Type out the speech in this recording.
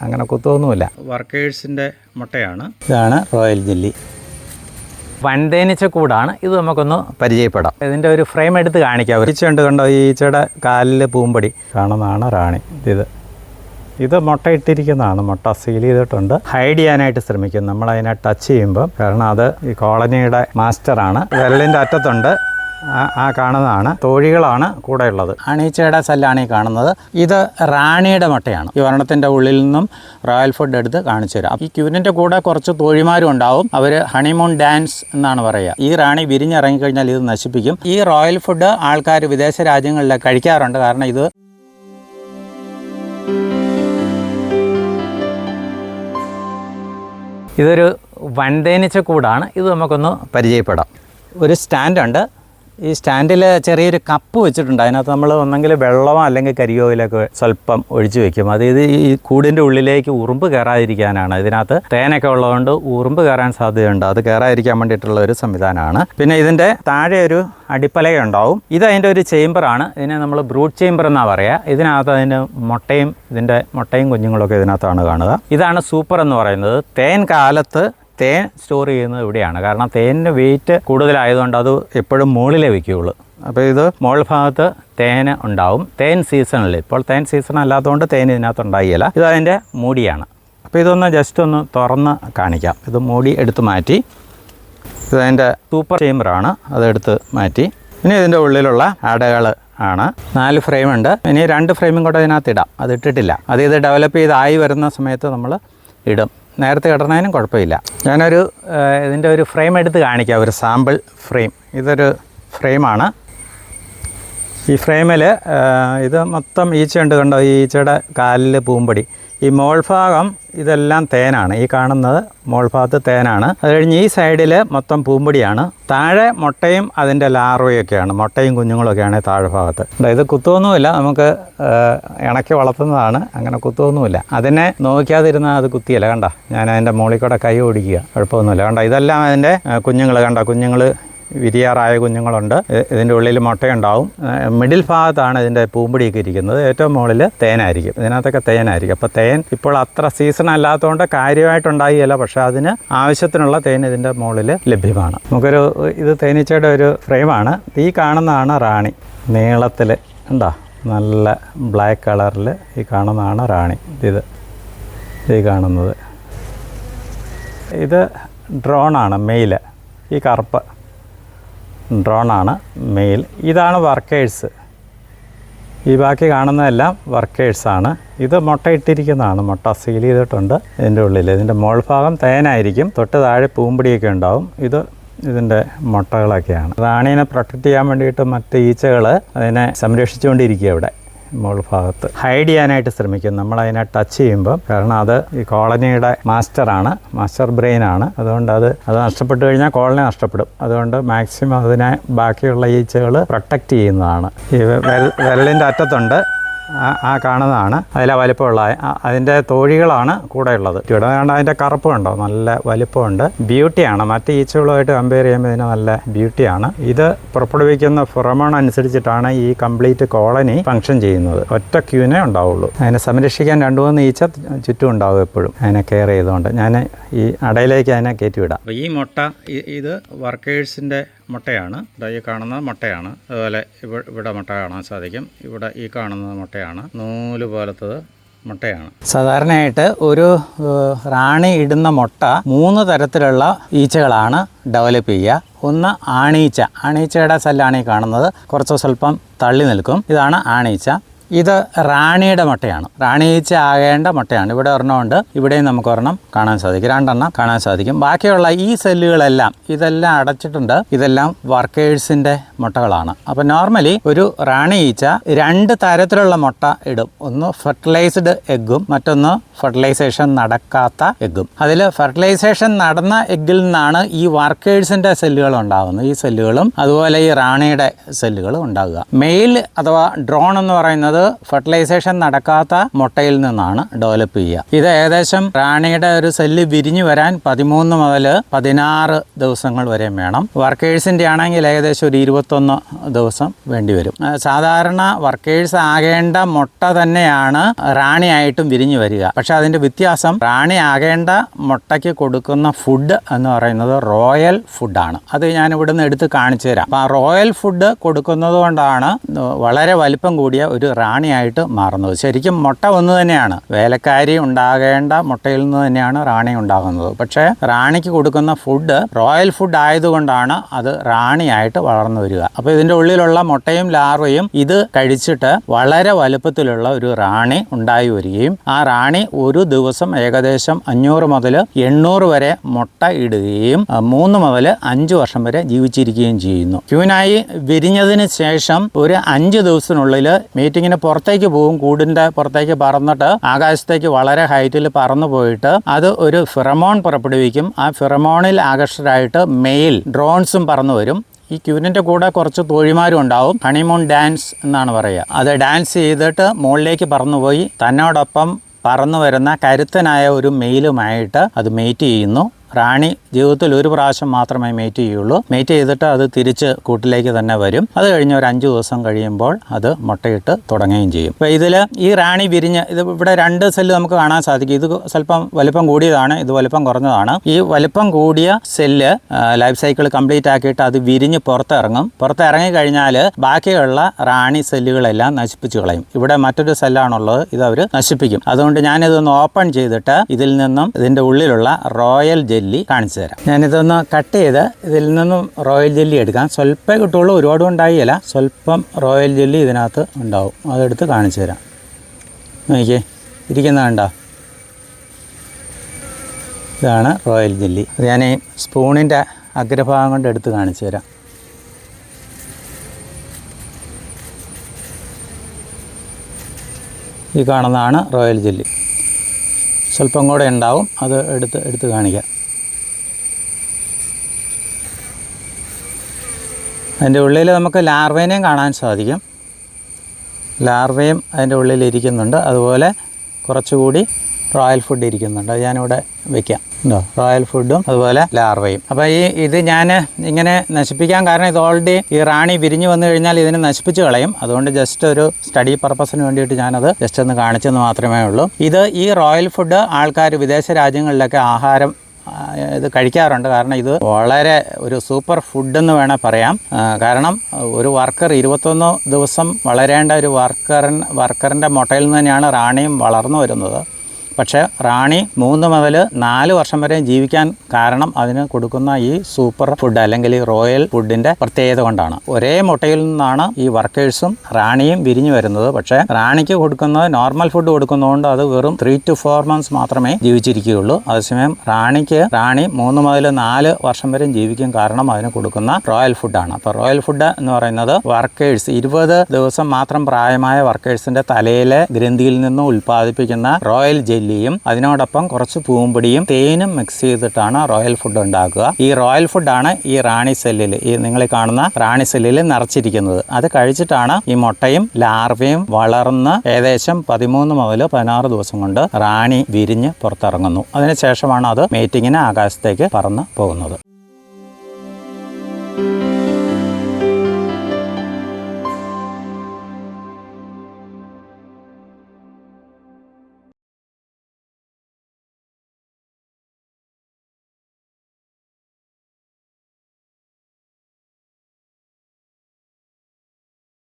അങ്ങനെ കുത്തൊന്നുമില്ല. വർക്കേഴ്സിൻ്റെ മുട്ടയാണ്. ഇതാണ് റോയൽ ജെല്ലി. വൻതേനീച്ച കൂടാണ്. ഇത് നമുക്കൊന്ന് പരിചയപ്പെടാം. ഇതിൻ്റെ ഒരു ഫ്രെയിം എടുത്ത് കാണിക്കാം. ഒരു ഈച്ച ഉണ്ട് കണ്ടോ, ഈ ഈച്ചയുടെ കാലിൽ പൂമ്പടി കാണുന്നതാണ് റാണി. ഇത് മുട്ട ഇട്ടിരിക്കുന്നതാണ്. മുട്ട സീൽ ചെയ്തിട്ടുണ്ട്. ഹൈഡ് ചെയ്യാനായിട്ട് ശ്രമിക്കും നമ്മൾ അതിനെ ടച്ച് ചെയ്യുമ്പോൾ. കാരണം അത് ഈ കോളനിയുടെ മാസ്റ്ററാണ്. വിരലിൻ്റെ അറ്റത്തുണ്ട്. ആ കാണുന്നതാണ്. തോഴികളാണ് കൂടെ ഉള്ളത്. അണീച്ചയുടെ സെല്ലാണ് ഈ കാണുന്നത്. ഇത് റാണിയുടെ മുട്ടയാണ്. ഈ ഒരെണ്ണത്തിൻ്റെ ഉള്ളിൽ നിന്നും റോയൽ ഫുഡ് എടുത്ത് കാണിച്ചു തരാം. ഈ ക്യൂനിൻ്റെ കൂടെ കുറച്ച് തോഴിമാരും ഉണ്ടാവും. അവർ ഹണിമൂൺ ഡാൻസ് എന്നാണ് പറയുക. ഈ റാണി വിരിഞ്ഞിറങ്ങിക്കഴിഞ്ഞാൽ ഇത് നശിപ്പിക്കും. ഈ റോയൽ ഫുഡ് ആൾക്കാർ വിദേശ രാജ്യങ്ങളിൽ കഴിക്കാറുണ്ട്. കാരണം ഇതൊരു വൻതേനീച്ച കൂടാണ്. ഇത് നമുക്കൊന്ന് പരിചയപ്പെടാം. ഒരു സ്റ്റാൻഡുണ്ട്. ഈ സ്റ്റാൻഡിൽ ചെറിയൊരു കപ്പ് വെച്ചിട്ടുണ്ട്. അതിനകത്ത് നമ്മൾ ഒന്നെങ്കിൽ വെള്ളമോ അല്ലെങ്കിൽ കരിയോയിലൊക്കെ സ്വല്പം ഒഴിച്ചു വെക്കും. അത് ഈ കൂടിൻ്റെ ഉള്ളിലേക്ക് ഉറുമ്പ് കയറാതിരിക്കാനാണ്. ഇതിനകത്ത് തേനൊക്കെ ഉള്ളതുകൊണ്ട് ഉറുമ്പ് കയറാൻ സാധ്യതയുണ്ട്. അത് കയറാതിരിക്കാൻ വേണ്ടിയിട്ടുള്ള ഒരു സംവിധാനമാണ്. പിന്നെ ഇതിൻ്റെ താഴെ ഒരു അടിപ്പലയുണ്ടാവും. ഇത് അതിൻ്റെ ഒരു ചേമ്പറാണ്. ഇതിനെ നമ്മൾ ബ്രൂഡ് ചേമ്പർ എന്നാണ് പറയുക. ഇതിനകത്ത് അതിൻ്റെ മുട്ടയും കുഞ്ഞുങ്ങളൊക്കെ ഇതിനകത്താണ് കാണുക. ഇതാണ് സൂപ്പർ എന്ന് പറയുന്നത്. തേൻ കാലത്ത് തേൻ സ്റ്റോർ ചെയ്യുന്നത് ഇവിടെയാണ്. കാരണം തേനിന് വെയിറ്റ് കൂടുതലായതുകൊണ്ട് അത് എപ്പോഴും മുകളിലേ വയ്ക്കുകയുള്ളൂ. അപ്പോൾ ഇത് മുകൾ ഭാഗത്ത് തേൻ ഉണ്ടാവും. തേൻ സീസണിൽ, ഇപ്പോൾ തേൻ സീസൺ അല്ലാത്തതുകൊണ്ട് തേൻ ഇതിനകത്ത് ഉണ്ടായില്ല. ഇതതിൻ്റെ മൂടിയാണ്. അപ്പോൾ ഇതൊന്ന് ജസ്റ്റ് ഒന്ന് തുറന്ന് കാണിക്കാം. ഇത് മൂടി എടുത്ത് മാറ്റി. ഇതതിൻ്റെ സൂപ്പർ ചേമ്പറാണ്. അതെടുത്ത് മാറ്റി. ഇനി ഇതിൻ്റെ ഉള്ളിലുള്ള അടകൾ ആണ്. 4 ഫ്രെയിമുണ്ട്. ഇനി 2 ഫ്രെയിമും കൂടെ ഇതിനകത്ത് ഇടാം. അത് ഇട്ടിട്ടില്ല. ഇത് ഡെവലപ്പ് ചെയ്തായി വരുന്ന സമയത്ത് നമ്മൾ ഇടും. നേരത്തെ ഇടണതിനും കുഴപ്പമില്ല. ഞാനൊരു ഇതിൻ്റെ ഒരു ഫ്രെയിം എടുത്ത് കാണിക്കാം. ഒരു സാമ്പിൾ ഫ്രെയിം. ഇതൊരു ഫ്രെയിമാണ്. ഈ ഫ്രെയിമിൽ ഇത് മൊത്തം ഈച്ചയുണ്ട് കണ്ടോ. ഈ ഈച്ചയുടെ കാലിൽ പൂമ്പടി. ഈ മോൾഭാഗം ഇതെല്ലാം തേനാണ്. ഈ കാണുന്നത് മോൾഭാഗത്ത് തേനാണ്. അത് കഴിഞ്ഞ് ഈ സൈഡിൽ മൊത്തം പൂമ്പടിയാണ്. താഴെ മുട്ടയും അതിൻ്റെ ലാർവയൊക്കെയാണ്. മുട്ടയും കുഞ്ഞുങ്ങളൊക്കെയാണ് താഴെ ഭാഗത്ത്. ഇത് കുത്തൊന്നുമില്ല. നമുക്ക് ഇണക്കി വളർത്തുന്നതാണ്. അങ്ങനെ കുത്തൊന്നുമില്ല. അതിനെ നോക്കാതിരുന്നാൽ അത് കുത്തിയല്ല. കണ്ട, ഞാൻ അതിൻ്റെ മുകളിൽ കൂടെ കൈ ഓടിക്കുക. കുഴപ്പമൊന്നുമില്ല. കണ്ട, ഇതെല്ലാം അതിൻ്റെ കുഞ്ഞുങ്ങൾ. കണ്ട, കുഞ്ഞുങ്ങൾ വിരിയാറായ കുഞ്ഞുങ്ങളുണ്ട്. ഇതിൻ്റെ ഉള്ളിൽ മുട്ടയുണ്ടാവും. മിഡിൽ ഭാഗത്താണ് ഇതിൻ്റെ പൂമ്പടിയൊക്കെ ഇരിക്കുന്നത്. ഏറ്റവും മുകളിൽ തേനായിരിക്കും. ഇതിനകത്തൊക്കെ തേനായിരിക്കും. അപ്പോൾ തേൻ ഇപ്പോൾ അത്ര സീസൺ അല്ലാത്തതുകൊണ്ട് കാര്യമായിട്ടുണ്ടായില്ല. പക്ഷേ അതിന് ആവശ്യത്തിനുള്ള തേൻ ഇതിൻ്റെ മുകളിൽ ലഭ്യമാണ്. ഇത് തേനീച്ചയുടെ ഒരു ഫ്രെയിമാണ്. ഈ കാണുന്നതാണ് റാണി. നീളത്തിൽ ഉണ്ടോ, നല്ല ബ്ലാക്ക് കളറിൽ ഈ കാണുന്നതാണ് റാണി. ഈ കാണുന്നത് ഇത് ഡ്രോണാണ്, മെയിൽ. ഈ കറുപ്പ് ഡ്രോണാണ് മെയിൽ. ഇതാണ് വർക്കേഴ്സ്. ഈ ബാക്കി കാണുന്നതെല്ലാം വർക്കേഴ്സാണ്. ഇത് മുട്ട ഇട്ടിരിക്കുന്നതാണ്. മുട്ട സീൽ ചെയ്തിട്ടുണ്ട് ഇതിൻ്റെ ഉള്ളിൽ. ഇതിൻ്റെ മോൾ ഭാഗം തേനായിരിക്കും. തൊട്ട് താഴെ പൂമ്പടിയൊക്കെ ഉണ്ടാവും. ഇതിൻ്റെ മുട്ടകളൊക്കെയാണ്. റാണീനെ പ്രൊട്ടക്റ്റ് ചെയ്യാൻ വേണ്ടിയിട്ട് മറ്റ് ഈച്ചകൾ അതിനെ സംരക്ഷിച്ചുകൊണ്ടിരിക്കുക ഇവിടെ മുകൾ ഭാഗത്ത്. ഹൈഡ് ചെയ്യാനായിട്ട് ശ്രമിക്കും നമ്മൾ അതിനെ ടച്ച് ചെയ്യുമ്പോൾ. കാരണം അത് ഈ കോളനിയുടെ മാസ്റ്ററാണ്, മാസ്റ്റർ ബ്രെയിനാണ്. അതുകൊണ്ട് അത് നഷ്ടപ്പെട്ട് കഴിഞ്ഞാൽ കോളനി നഷ്ടപ്പെടും. അതുകൊണ്ട് മാക്സിമം അതിനെ ബാക്കിയുള്ള ഈച്ചകൾ പ്രൊട്ടക്റ്റ് ചെയ്യുന്നതാണ്. ഈ വിരലിൻ്റെ അറ്റത്തുണ്ട്. ആ കാണുന്നതാണ് അതിലെ വലിപ്പമുള്ള. അതിൻ്റെ തോഴികളാണ് കൂടെ ഉള്ളത്. ഇവിടെ കണ്ട അതിൻ്റെ കറുപ്പ് കണ്ടോ, നല്ല വലിപ്പമുണ്ട്. ബ്യൂട്ടിയാണ്. മറ്റ് ഈച്ചകളുമായിട്ട് കമ്പയർ ചെയ്യുമ്പോൾ ഇതിന് നല്ല ബ്യൂട്ടിയാണ്. ഇത് പുറപ്പെടുവിക്കുന്ന ഫെറമോൺ അനുസരിച്ചിട്ടാണ് ഈ കംപ്ലീറ്റ് കോളനി ഫങ്ഷൻ ചെയ്യുന്നത്. ഒറ്റ ക്യൂനെ ഉണ്ടാവുള്ളൂ. അതിനെ സംരക്ഷിക്കാൻ 2-3 ഈച്ച ചുറ്റും ഉണ്ടാവും എപ്പോഴും. അതിനെ കെയർ ചെയ്തുകൊണ്ട് ഞാൻ ഈ അടയിലേക്ക് അതിനെ കയറ്റിവിടാം. അപ്പോൾ ഈ മുട്ട ഇത് വർക്കേഴ്സിൻ്റെ മുട്ടയാണ്. ഈ കാണുന്ന മുട്ടയാണ്. അതുപോലെ ഇവിടെ മുട്ട കാണാൻ സാധിക്കും. ഇവിടെ ഈ കാണുന്നത് മുട്ടയാണ്. നൂല് പോലത്തത് മുട്ടയാണ്. സാധാരണയായിട്ട് ഒരു റാണി ഇടുന്ന മുട്ട 3 തരത്തിലുള്ള ഈച്ചകളാണ് ഡെവലപ്പ് ചെയ്യുക. ഒന്ന് ആണീച്ചയുടെ സെല്ലാണ് ഈ കാണുന്നത്. കുറച്ച് സ്വല്പം തള്ളി നിൽക്കും. ഇതാണ് ആണീച്ച. ഇത് റാണിയുടെ മുട്ടയാണ്. റാണി ഈച്ച ആകേണ്ട മുട്ടയാണ്. ഇവിടെ ഒരെണ്ണമുണ്ട്. ഇവിടെയും നമുക്ക് ഒരെണ്ണം കാണാൻ സാധിക്കും. 2 എണ്ണം കാണാൻ സാധിക്കും. ബാക്കിയുള്ള ഈ സെല്ലുകളെല്ലാം ഇതെല്ലാം അടച്ചിട്ടുണ്ട്. ഇതെല്ലാം വർക്കേഴ്സിൻ്റെ മുട്ടകളാണ്. അപ്പോൾ നോർമലി ഒരു റാണി ഈച്ച 2 തരത്തിലുള്ള മുട്ട ഇടും. ഒന്ന് ഫെർട്ടിലൈസ്ഡ് എഗ്ഗും മറ്റൊന്ന് ഫെർട്ടിലൈസേഷൻ നടക്കാത്ത എഗ്ഗും. അതിൽ ഫെർട്ടിലൈസേഷൻ നടന്ന എഗ്ഗിൽ നിന്നാണ് ഈ വർക്കേഴ്സിൻ്റെ സെല്ലുകൾ ഉണ്ടാകുന്നത്. ഈ സെല്ലുകളും അതുപോലെ ഈ റാണിയുടെ സെല്ലുകളും ഉണ്ടാകുക. മെയിൽ അഥവാ ഡ്രോൺ എന്ന് പറയുന്നത് അത് ഫെർട്ടിലൈസേഷൻ നടക്കാത്ത മുട്ടയിൽ നിന്നാണ് ഡെവലപ്പ് ചെയ്യുക. ഇത് ഏകദേശം റാണിയുടെ ഒരു സെല്ല് വിരിഞ്ഞു വരാൻ 13 മുതൽ 16 ദിവസങ്ങൾ വരെ വേണം. വർക്കേഴ്സിൻ്റെ ആണെങ്കിൽ ഏകദേശം ഒരു 21 ദിവസം വേണ്ടിവരും. സാധാരണ വർക്കേഴ്സ് ആകേണ്ട മുട്ട തന്നെയാണ് റാണിയായിട്ടും വിരിഞ്ഞു വരിക. പക്ഷെ അതിൻ്റെ വ്യത്യാസം, റാണി ആകേണ്ട മുട്ടയ്ക്ക് കൊടുക്കുന്ന ഫുഡ് എന്ന് പറയുന്നത് റോയൽ ഫുഡാണ്. അത് ഞാൻ ഇവിടുന്ന് എടുത്ത് കാണിച്ചു തരാം. അപ്പം ആ റോയൽ ഫുഡ് കൊടുക്കുന്നത് കൊണ്ടാണ് വളരെ വലിപ്പം കൂടിയ ഒരു റാണിയായിട്ട് മാറുന്നത്. ശരിക്കും മുട്ട ഒന്ന് തന്നെയാണ്, വേലക്കാരി ഉണ്ടാകേണ്ട മുട്ടയിൽ നിന്ന് തന്നെയാണ് റാണി ഉണ്ടാകുന്നത്. പക്ഷേ റാണിക്ക് കൊടുക്കുന്ന ഫുഡ് റോയൽ ഫുഡ് ആയതുകൊണ്ടാണ് അത് റാണിയായിട്ട് വളർന്നു വരിക. അപ്പോൾ ഇതിൻ്റെ ഉള്ളിലുള്ള മുട്ടയും ലാർവയും ഇത് കഴിച്ചിട്ട് വളരെ വലുപ്പത്തിലുള്ള ഒരു റാണി ഉണ്ടായി വരികയും ആ റാണി ഒരു ദിവസം ഏകദേശം 500 മുതൽ 800 വരെ മുട്ട ഇടുകയും 3 മുതൽ 5 വർഷം വരെ ജീവിച്ചിരിക്കുകയും ചെയ്യുന്നു. ക്യൂനായി വിരിഞ്ഞതിന് ശേഷം ഒരു 5 ദിവസത്തിനുള്ളിൽ മീറ്റിങ്ങിന് പുറത്തേക്ക് പോകും. കൂടിൻ്റെ പുറത്തേക്ക് പറന്നിട്ട് ആകാശത്തേക്ക് വളരെ ഹൈറ്റിൽ പറന്നു പോയിട്ട് അത് ഒരു ഫിറമോൺ പുറപ്പെടുവിക്കും. ആ ഫിറമോണിൽ ആകർഷകരായിട്ട് മെയിൽ ഡ്രോൺസും പറന്നു വരും. ഈ ക്യൂനിൻ്റെ കൂടെ കുറച്ച് തോഴിമാരും ഉണ്ടാവും. ഹണിമൂൺ ഡാൻസ് എന്നാണ് പറയുക. അത് ഡാൻസ് ചെയ്തിട്ട് മുകളിലേക്ക് പറന്നുപോയി തന്നോടൊപ്പം പറന്നു വരുന്ന കരുത്തനായ ഒരു മെയിലുമായിട്ട് അത് മേറ്റ് ചെയ്യുന്നു. റാണി ജീവിതത്തിൽ ഒരു പ്രാവശ്യം മാത്രമേ മേറ്റ് ചെയ്യുള്ളൂ. മേറ്റ് ചെയ്തിട്ട് അത് തിരിച്ച് കൂട്ടിലേക്ക് തന്നെ വരും. അത് കഴിഞ്ഞ് ഒരു 5 ദിവസം കഴിയുമ്പോൾ അത് മുട്ടയിട്ട് തുടങ്ങുകയും ചെയ്യും. അപ്പോൾ ഇതിൽ ഈ റാണി വിരിഞ്ഞ് ഇത് ഇവിടെ 2 സെല്ല് നമുക്ക് കാണാൻ സാധിക്കും. ഇത് സ്വല്പം വലിപ്പം കൂടിയതാണ്, ഇത് വലിപ്പം കുറഞ്ഞതാണ്. ഈ വലിപ്പം കൂടിയ സെല്ല് ലൈഫ് സൈക്കിൾ കംപ്ലീറ്റ് ആക്കിയിട്ട് അത് വിരിഞ്ഞ് പുറത്തിറങ്ങും. പുറത്തിറങ്ങി കഴിഞ്ഞാൽ ബാക്കിയുള്ള റാണി സെല്ലുകളെല്ലാം നശിപ്പിച്ച് കളയും. ഇവിടെ മറ്റൊരു സെല്ലാണുള്ളത്, ഇത് അവർ നശിപ്പിക്കും. അതുകൊണ്ട് ഞാനിതൊന്ന് ഓപ്പൺ ചെയ്തിട്ട് ഇതിൽ നിന്നും ഇതിൻ്റെ ഉള്ളിലുള്ള റോയൽ ജെല്ലി കാണിച്ചു തരാം. ഞാനിതൊന്ന് കട്ട് ചെയ്ത് ഇതിൽ നിന്നും റോയൽ ജെല്ലി എടുക്കാം. സ്വല്പേ കിട്ടുള്ളൂ, ഒരുപാടും ഉണ്ടായില്ല. സ്വല്പം റോയൽ ജെല്ലി ഇതിനകത്ത് ഉണ്ടാവും. അതെടുത്ത് കാണിച്ചു തരാം. നോക്കിയേ, ഇരിക്കുന്നത് കണ്ടോ? ഇതാണ് റോയൽ ജെല്ലി. അത് ഞാൻ ഈ സ്പൂണിൻ്റെ അഗ്രഭാഗം കൊണ്ട് എടുത്ത് കാണിച്ചു തരാം. ഈ കാണുന്നതാണ് റോയൽ ജെല്ലി. സ്വല്പം കൂടെ ഉണ്ടാവും, അത് എടുത്ത് കാണിക്കാം. അതിൻ്റെ ഉള്ളിൽ നമുക്ക് ലാർവേനെയും കാണാൻ സാധിക്കും. ലാർവയും അതിൻ്റെ ഉള്ളിൽ ഇരിക്കുന്നുണ്ട്. അതുപോലെ കുറച്ചുകൂടി റോയൽ ഫുഡ് ഇരിക്കുന്നുണ്ട്. അത് ഞാനിവിടെ വെക്കാം. ഉണ്ടോ? റോയൽ ഫുഡും അതുപോലെ ലാർവയും. അപ്പോൾ ഇത് ഞാൻ ഇങ്ങനെ നശിപ്പിക്കാൻ കാരണം ഇത് ഓൾറെഡി ഈ റാണി വിരിഞ്ഞു വന്നു കഴിഞ്ഞാൽ ഇതിനെ നശിപ്പിച്ച് കളയും. അതുകൊണ്ട് ജസ്റ്റ് ഒരു സ്റ്റഡി പർപ്പസിന് വേണ്ടിയിട്ട് ഞാനത് ജസ്റ്റ് ഒന്ന് കാണിച്ചെന്ന് മാത്രമേ ഉള്ളൂ. ഈ റോയൽ ഫുഡ് ആൾക്കാർ വിദേശ രാജ്യങ്ങളിലൊക്കെ ആഹാരം ഇത് കഴിക്കാറുണ്ട്. കാരണം ഇത് വളരെ ഒരു സൂപ്പർ ഫുഡെന്ന് വേണേൽ പറയാം. കാരണം ഒരു വർക്കർ 21 ദിവസം വളരേണ്ട ഒരു വർക്കറിൻ്റെ മുട്ടയിൽ നിന്ന് തന്നെയാണ് റാണിയും വളർന്നു വരുന്നത്. പക്ഷേ റാണി 3 മുതൽ 4 വർഷം വരെ ജീവിക്കാൻ കാരണം അതിന് കൊടുക്കുന്ന ഈ സൂപ്പർ ഫുഡ് അല്ലെങ്കിൽ ഈ റോയൽ ഫുഡിൻ്റെ പ്രത്യേകത കൊണ്ടാണ്. ഒരേ മുട്ടയിൽ നിന്നാണ് ഈ വർക്കേഴ്സും റാണിയും വിരിഞ്ഞു വരുന്നത്. പക്ഷേ റാണിക്ക് കൊടുക്കുന്നത് നോർമൽ ഫുഡ് കൊടുക്കുന്നതുകൊണ്ട് അത് വെറും 3 to 4 months മാത്രമേ ജീവിച്ചിരിക്കുകയുള്ളൂ. അതേസമയം റാണി 3 മുതൽ 4 വർഷം വരെ ജീവിക്കും. കാരണം അതിന് കൊടുക്കുന്ന റോയൽ ഫുഡാണ്. അപ്പോൾ റോയൽ ഫുഡ് എന്ന് പറയുന്നത് വർക്കേഴ്സ് 20 ദിവസം മാത്രം പ്രായമായ വർക്കേഴ്സിൻ്റെ തലയിലെ ഗ്രന്ഥിയിൽ നിന്നും ഉൽപ്പാദിപ്പിക്കുന്ന റോയൽ ജെല്ലി അതിനോടൊപ്പം കുറച്ച് പൂമ്പൊടിയും തേനും മിക്സ് ചെയ്തിട്ടാണ് റോയൽ ഫുഡ് ഉണ്ടാക്കുക. ഈ റോയൽ ഫുഡാണ് ഈ റാണി സെല്ലിൽ, ഈ നിങ്ങൾ കാണുന്ന റാണി സെല്ലിൽ നിറച്ചിരിക്കുന്നത്. അത് കഴിച്ചിട്ടാണ് ഈ മുട്ടയും ലാർവയും വളർന്ന് ഏകദേശം 13 മുതൽ 16 ദിവസം കൊണ്ട് റാണി വിരിഞ്ഞ് പുറത്തിറങ്ങുന്നു. അതിനുശേഷമാണ് അത് മേറ്റിങ്ങിന് ആകാശത്തേക്ക് പറന്ന് പോകുന്നത്.